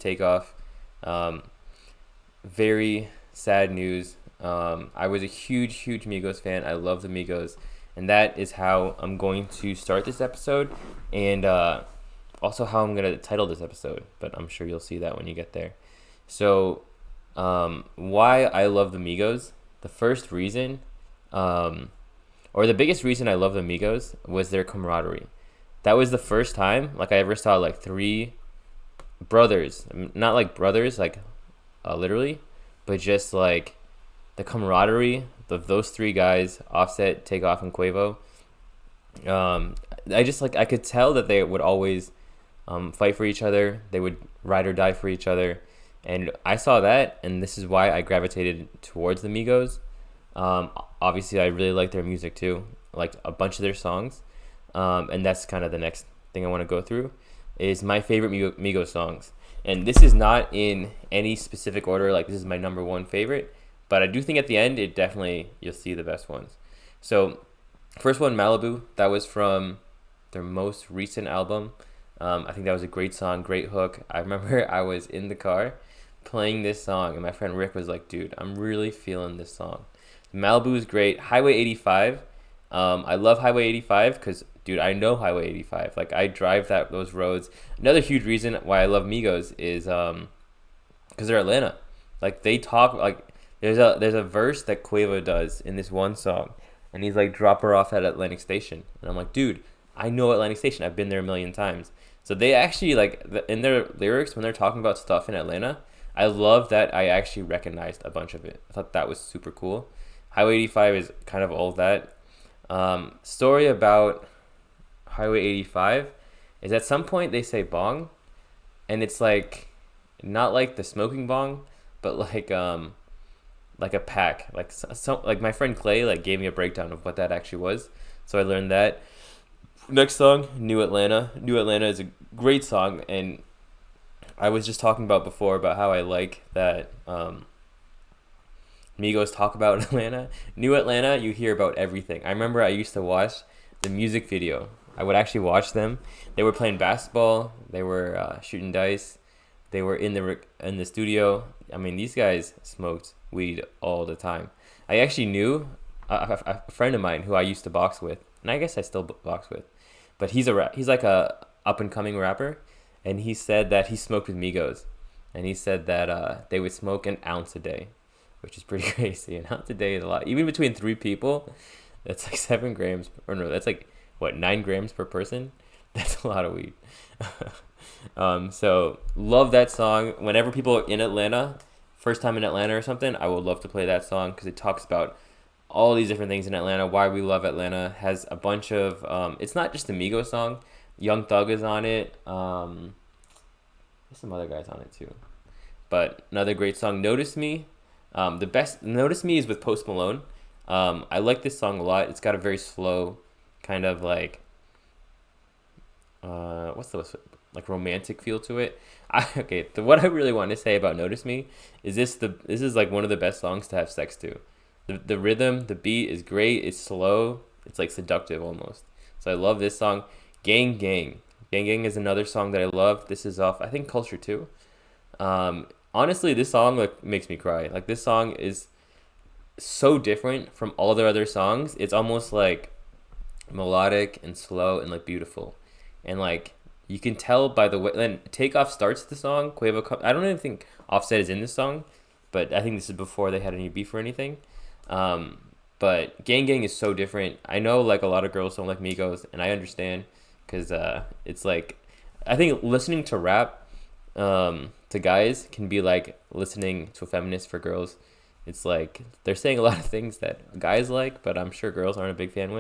Takeoff. Very sad news. I was a huge Migos fan. I love the Migos, and that is how I'm going to start this episode, and also how I'm gonna title this episode. But I'm sure you'll see that when you get there. So, why I love the Migos? The first reason, or the biggest reason I love the Migos was their camaraderie. That was the first time like I ever saw like three brothers, not like brothers like literally, but just like the camaraderie of those three guys, Offset, Takeoff, and Quavo. I just like I could tell that they would always fight for each other. They would ride or die for each other, and I saw that, and this is why I gravitated towards the Migos. Obviously, I really like their music too, like a bunch of their songs, and that's kind of the next thing I want to go through is my favorite Migos songs. And this is not in any specific order, like this is my number one favorite, but I do think at the end it definitely you'll see the best ones. So first one, Malibu, that was from their most recent album. I think that was a great song, great hook. I remember I was in the car playing this song and my friend Rick was like, dude, I'm really feeling this song. Malibu is great. Highway 85, I love Highway 85 because, dude, I know Highway 85. Like, I drive those roads. Another huge reason why I love Migos is because they're Atlanta. Like, they talk, like, there's a verse that Quavo does in this one song, and he's like, drop her off at Atlantic Station. And I'm like, dude, I know Atlantic Station. I've been there a million times. So they actually, like, in their lyrics, when they're talking about stuff in Atlanta, I love that I actually recognized a bunch of it. I thought that was super cool. Highway 85 is kind of all that. Story about Highway 85 is at some point they say bong, and it's like not like the smoking bong, but like a pack. Like like my friend Clay like gave me a breakdown of what that actually was, so I learned that. Next song, New Atlanta. New Atlanta is a great song, and I was just talking about before about how I like that Migos talk about Atlanta. New Atlanta, you hear about everything. I remember I used to watch the music video. I would actually watch them. They were playing basketball. They were shooting dice. They were in the studio. I mean, these guys smoked weed all the time. I actually knew a friend of mine who I used to box with, and I guess I still box with, but he's like a up and coming rapper, and he said that he smoked with Migos, and he said that they would smoke an ounce a day, which is pretty crazy. An ounce a day is a lot. Even between three people, that's like 7 grams, or no, that's like, what, 9 grams per person? That's a lot of weed. So, love that song. Whenever people are in Atlanta, first time in Atlanta or something, I would love to play that song because it talks about all these different things in Atlanta, why we love Atlanta. Has a bunch of, it's not just the Migos song. Young Thug is on it. There's some other guys on it too. But another great song, Notice Me. The best Notice Me is with Post Malone. I like this song a lot. It's got a very slow kind of like what's the like romantic feel to it. What I really want to say about Notice Me is this is like one of the best songs to have sex to. The rhythm, the beat is great. It's slow. It's like seductive almost. So I love this song. Gang Gang. Gang Gang is another song that I love. This is off, I think, Culture 2. Honestly, this song like makes me cry. Like, this song is so different from all their other songs. It's almost like melodic and slow and like beautiful, and like you can tell by the way. Then Takeoff starts the song. I don't even think Offset is in this song, but I think this is before they had any beef or anything. But Gang Gang is so different. I know like a lot of girls don't like Migos, and I understand because it's like I think listening to rap to guys can be like listening to a feminist for girls. It's like they're saying a lot of things that guys like, but I'm sure girls aren't a big fan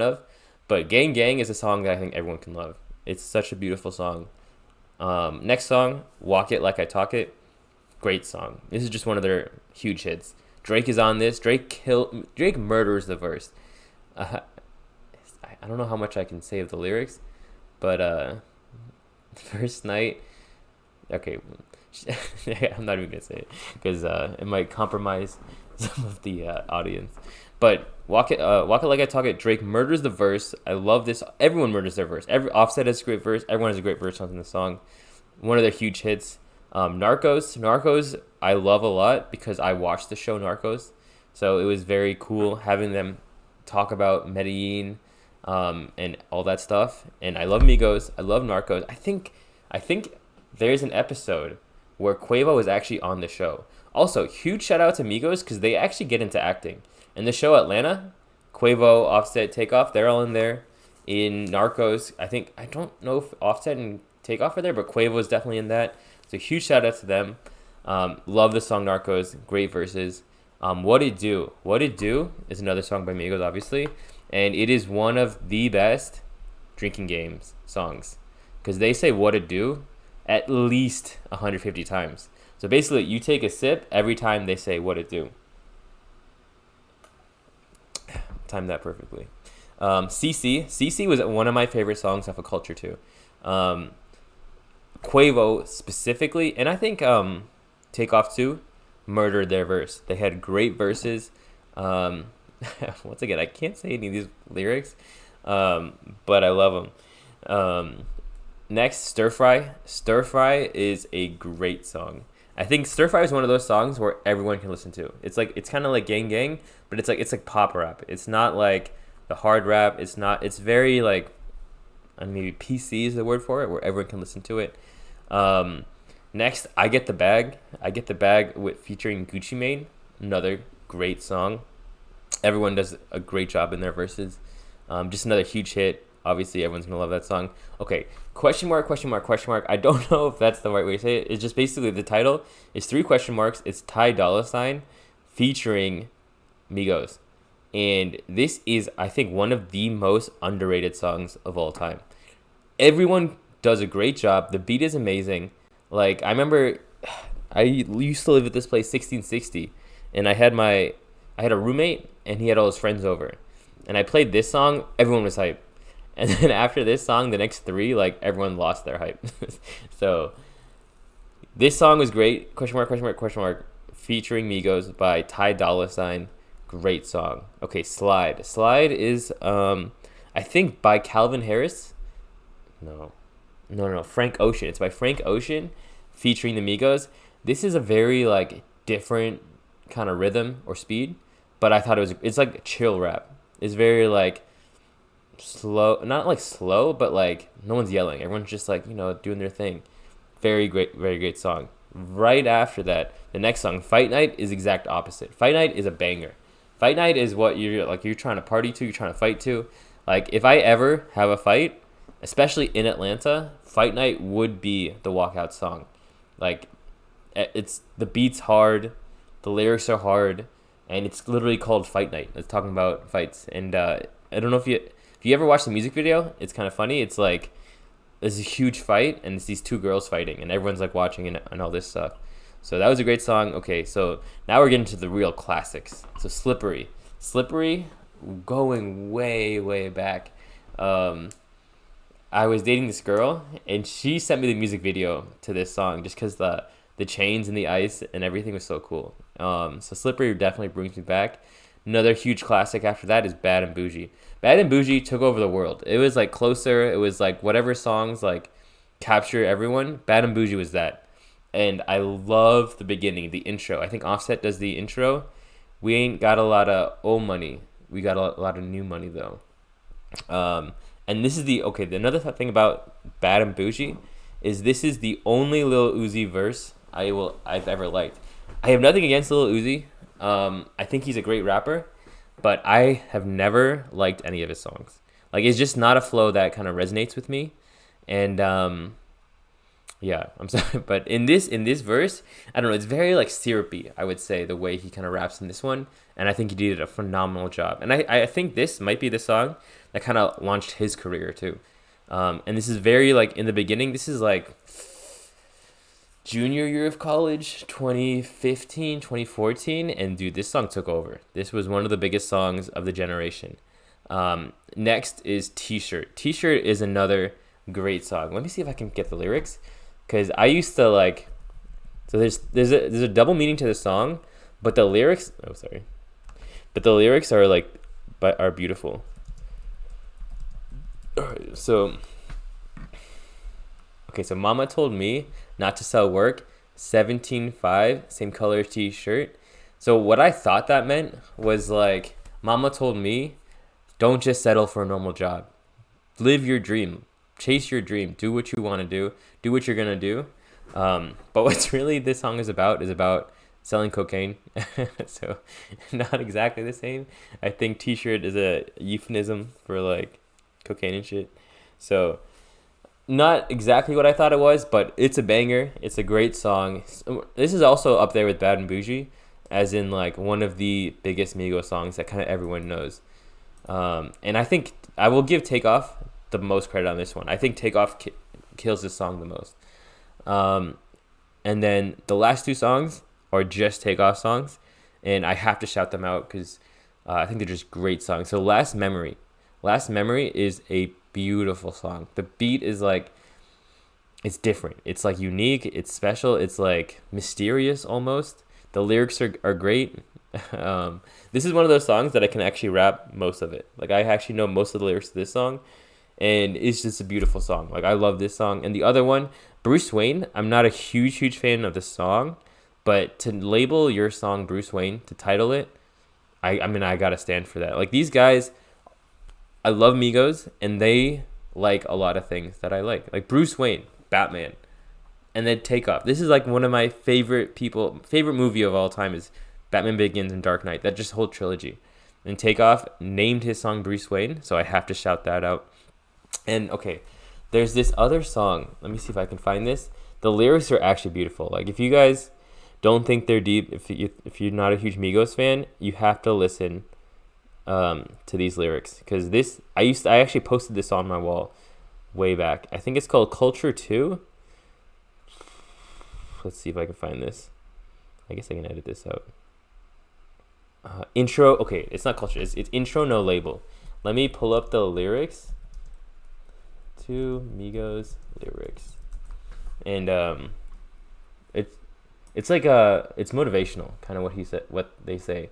of. But Gang Gang is a song that I think everyone can love. It's such a beautiful song. Next song, Walk It Like I Talk It. Great song. This is just one of their huge hits. Drake is on this. Drake murders the verse. I don't know how much I can say of the lyrics, but first night. Okay, I'm not even gonna say it because it might compromise some of the audience. But walk it like I talk it. Drake murders the verse. I love this. Everyone murders their verse. Every Offset has a great verse. Everyone has a great verse on the song. One of their huge hits. Narcos, I love a lot because I watched the show Narcos, so it was very cool having them talk about Medellin, and all that stuff. And I love Migos. I love Narcos. I think there's an episode where Quavo is actually on the show. Also, huge shout out to Migos because they actually get into acting. In the show Atlanta, Quavo, Offset, Takeoff, they're all in there. In Narcos, I don't know if Offset and Takeoff are there, but Quavo is definitely in that. So huge shout out to them. Love the song Narcos, great verses. What It Do? What It Do is another song by Migos, obviously, and it is one of the best drinking games songs because they say What It Do at least 150 times. So basically, you take a sip every time they say What It Do. Timed that perfectly. CC was one of my favorite songs off of Culture 2. Quavo specifically, and I think Takeoff too, murdered their verse. They had great verses. Once again, I can't say any of these lyrics, but I love them. Next, Stir Fry. Stir Fry is a great song. I think Stir Fry is one of those songs where everyone can listen to. It's kind of like Gang Gang, but it's like pop rap. It's not like the hard rap. It's not. It's very like, maybe PC is the word for it, where everyone can listen to it. Next, I Get the Bag. I Get the Bag with featuring Gucci Mane. Another great song. Everyone does a great job in their verses. Just another huge hit. Obviously, everyone's gonna love that song. Okay, question mark, question mark, question mark. I don't know if that's the right way to say it. It's just basically the title is 3 question marks. It's Ty Dolla $ign featuring Migos. And this is, I think, one of the most underrated songs of all time. Everyone does a great job. The beat is amazing. Like, I remember I used to live at this place, 1660, and I had a roommate, and he had all his friends over. And I played this song, everyone was hype. And then after this song, the next 3, like, everyone lost their hype. So, this song was great. Question mark, question mark, question mark. Featuring Migos by Ty Dolla $ign. Great song. Okay, Slide. Slide is, I think, by Calvin Harris. No, Frank Ocean. It's by Frank Ocean featuring the Migos. This is a very, like, different kind of rhythm or speed, but I thought it's like chill rap. It's very, like, slow, not like slow, but like no one's yelling. Everyone's just like, doing their thing. Very great song. Right after that, the next song, Fight Night, is exact opposite. Fight Night is a banger. Fight Night is what you're trying to party to, you're trying to fight to. Like, if I ever have a fight, especially in Atlanta, Fight Night would be the walkout song. Like, it's the beat's hard, the lyrics are hard, and it's literally called Fight Night. It's talking about fights. And I don't know if you ever watch the music video, it's kind of funny. It's like there's a huge fight, and it's these 2 girls fighting, and everyone's like watching and all this stuff. So that was a great song. Okay, so now we're getting to the real classics. So Slippery, going way back. I was dating this girl, and she sent me the music video to this song just because the chains and the ice and everything was so cool. So Slippery definitely brings me back. Another huge classic after that is Bad and Bougie. Bad and Bougie took over the world. It was like Closer. It was like whatever songs like capture everyone. Bad and Bougie was that. And I love the beginning, the intro. I think Offset does the intro. We ain't got a lot of old money. We got a lot of new money though. And this is another thing about Bad and Bougie is this is the only Lil Uzi verse I've ever liked. I have nothing against Lil Uzi. I think he's a great rapper, but I have never liked any of his songs. Like, it's just not a flow that kind of resonates with me. And yeah, I'm sorry, but in this verse, I don't know, it's very like syrupy, I would say, the way he kind of raps in this one, and I think he did a phenomenal job. And I think this might be the song that kind of launched his career too. And this is very like in the beginning. This is like junior year of college, 2015, 2014, and dude, this song took over. This was one of the biggest songs of the generation. Next is T-Shirt. T-Shirt is another great song. Let me see if I can get the lyrics, because I used to like. So there's a double meaning to the song, but the lyrics. Oh, sorry. But the lyrics are like, are beautiful. So. Okay, so Mama told me not to sell work, 17.5, same color t-shirt. So what I thought that meant was like, Mama told me, don't just settle for a normal job. Live your dream, chase your dream, do what you want to do what you're gonna do. But what's really this song is about selling cocaine. So not exactly the same. I think t-shirt is a euphemism for like cocaine and shit. So not exactly what I thought it was, but it's a banger. It's a great song. This is also up there with Bad and Bougie, as in like one of the biggest Migos songs that kind of everyone knows. And I think I will give Takeoff the most credit on this one. I think Takeoff kills this song the most. And then the last two songs are just Takeoff songs, and I have to shout them out because I think they're just great songs. So Last Memory is a beautiful song. The beat is like, it's different. It's like unique. It's special. It's like mysterious almost. The lyrics are great. This is one of those songs that I can actually rap most of it. Like I actually know most of the lyrics to this song, and it's just a beautiful song. Like I love this song. And the other one, Bruce Wayne, I'm not a huge fan of the song, but to label your song Bruce Wayne, to title it, I mean I gotta stand for that. Like these guys, I love Migos, and they like a lot of things that I like Bruce Wayne, Batman, and then Takeoff. This is like one of my favorite movie of all time is Batman Begins and Dark Knight. That just whole trilogy. And Takeoff named his song Bruce Wayne, so I have to shout that out. And okay, there's this other song. Let me see if I can find this. The lyrics are actually beautiful. Like if you guys don't think they're deep, if you're not a huge Migos fan, you have to listen to these lyrics, because this I actually posted this on my wall way back. I think it's called Culture 2. Let's see if I can find this. I guess I can edit this out. Intro. Okay, it's not Culture. It's intro, no label. Let me pull up the lyrics to Migos lyrics, and it's like it's motivational, kind of what they say.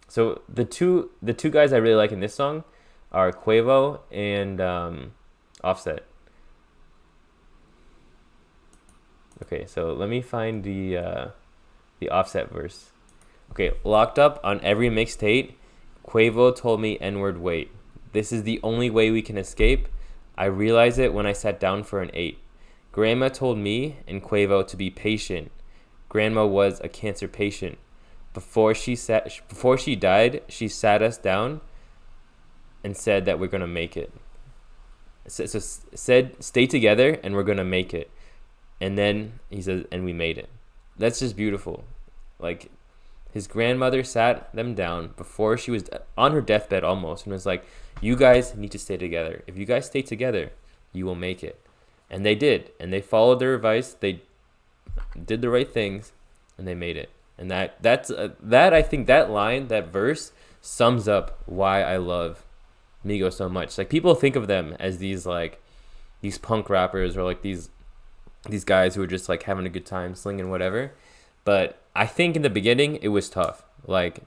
So the two guys I really like in this song are Quavo and Offset. Okay, so let me find the Offset verse. Okay, locked up on every mixtape. Quavo told me N-word wait. This is the only way we can escape. I realized it when I sat down for an 8. Grandma told me and Quavo to be patient. Grandma was a cancer patient. Before she died, she sat us down and said that we're gonna make it. So said stay together and we're gonna make it. And then he says, and we made it. That's just beautiful. Like his grandmother sat them down before she was on her deathbed almost, and was like, you guys need to stay together. If you guys stay together, you will make it. And they did, and they followed their advice. They did the right things, and they made it. And that I think that line, that verse, sums up why I love Migos so much. Like people think of them as these punk rappers, or like these guys who are just like having a good time, slinging whatever. But I think in the beginning it was tough. Like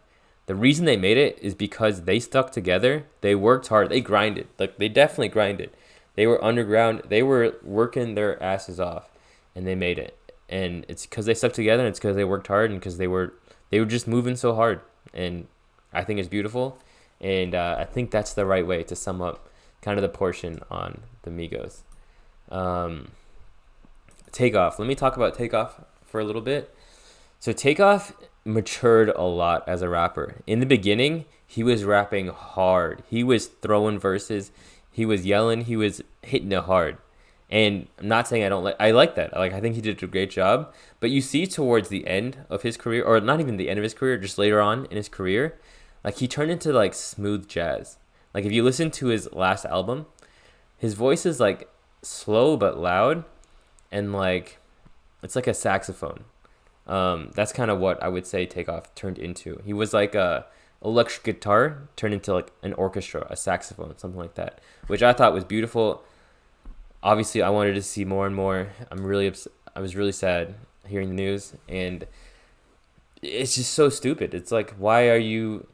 the reason they made it is because they stuck together. They worked hard. They grinded. Like they definitely grinded. They were underground. They were working their asses off, and they made it. And it's because they stuck together, and it's because they worked hard, and because they were just moving so hard. And I think it's beautiful. And I think that's the right way to sum up kind of the portion on the Migos. Takeoff. Let me talk about Takeoff for a little bit. So Takeoff matured a lot as a rapper. In the beginning, he was rapping hard. He was throwing verses. He was yelling. He was hitting it hard. And I'm not saying I like that. I think he did a great job. But you see towards the end of his career, or not even the end of his career, just later on in his career, like he turned into like smooth jazz. Like if you listen to his last album, his voice is like slow but loud, and like it's like a saxophone. That's kind of what I would say Takeoff turned into. He was like a electric guitar turned into like an orchestra, a saxophone, something like that, which I thought was beautiful. Obviously, I wanted to see more and more. I was really sad hearing the news, and it's just so stupid. It's like, why are you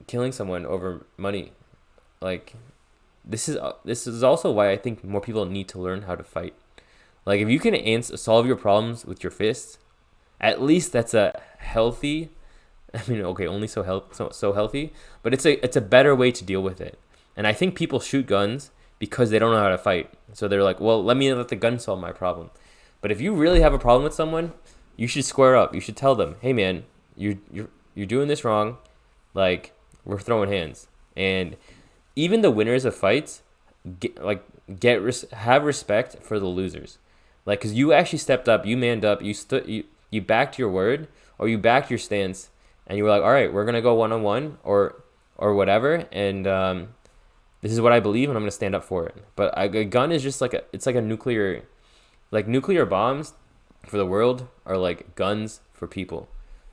killing someone over money? Like, this is also why I think more people need to learn how to fight. Like if you can solve your problems with your fists, at least that's a healthy. I mean, okay, only so healthy, but it's a better way to deal with it. And I think people shoot guns because they don't know how to fight. So they're like, well, let the gun solve my problem. But if you really have a problem with someone, you should square up. You should tell them, hey man, you're doing this wrong. Like we're throwing hands. And even the winners of fights have respect for the losers. Like, cause you actually stepped up, you manned up, you backed your word, or you backed your stance, and you were like, all right, we're gonna go 1-on-1 or whatever, and this is what I believe, and I'm gonna stand up for it. But a gun is just it's like a nuclear bombs for the world are like guns for people.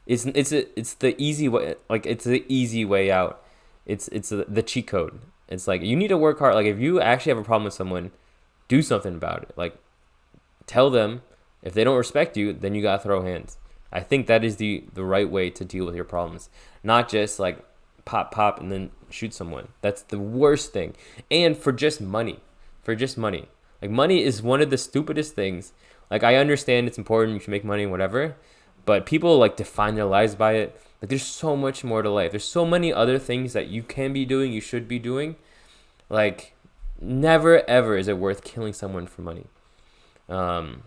It's the easy way, like it's the easy way out. It's the cheat code. It's like you need to work hard. Like if you actually have a problem with someone, do something about it. Like tell them. If they don't respect you, then you gotta throw hands. I think that is the right way to deal with your problems. Not just like pop and then shoot someone. That's the worst thing. And for just money. Like money is one of the stupidest things. Like I understand it's important, you should make money and whatever, but people like define their lives by it. Like there's so much more to life. There's so many other things that you can be doing, you should be doing. Like never ever is it worth killing someone for money.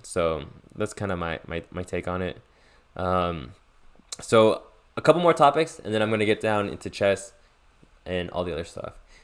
So that's kind of my take on it. So a couple more topics, and then I'm going to get down into chess and all the other stuff.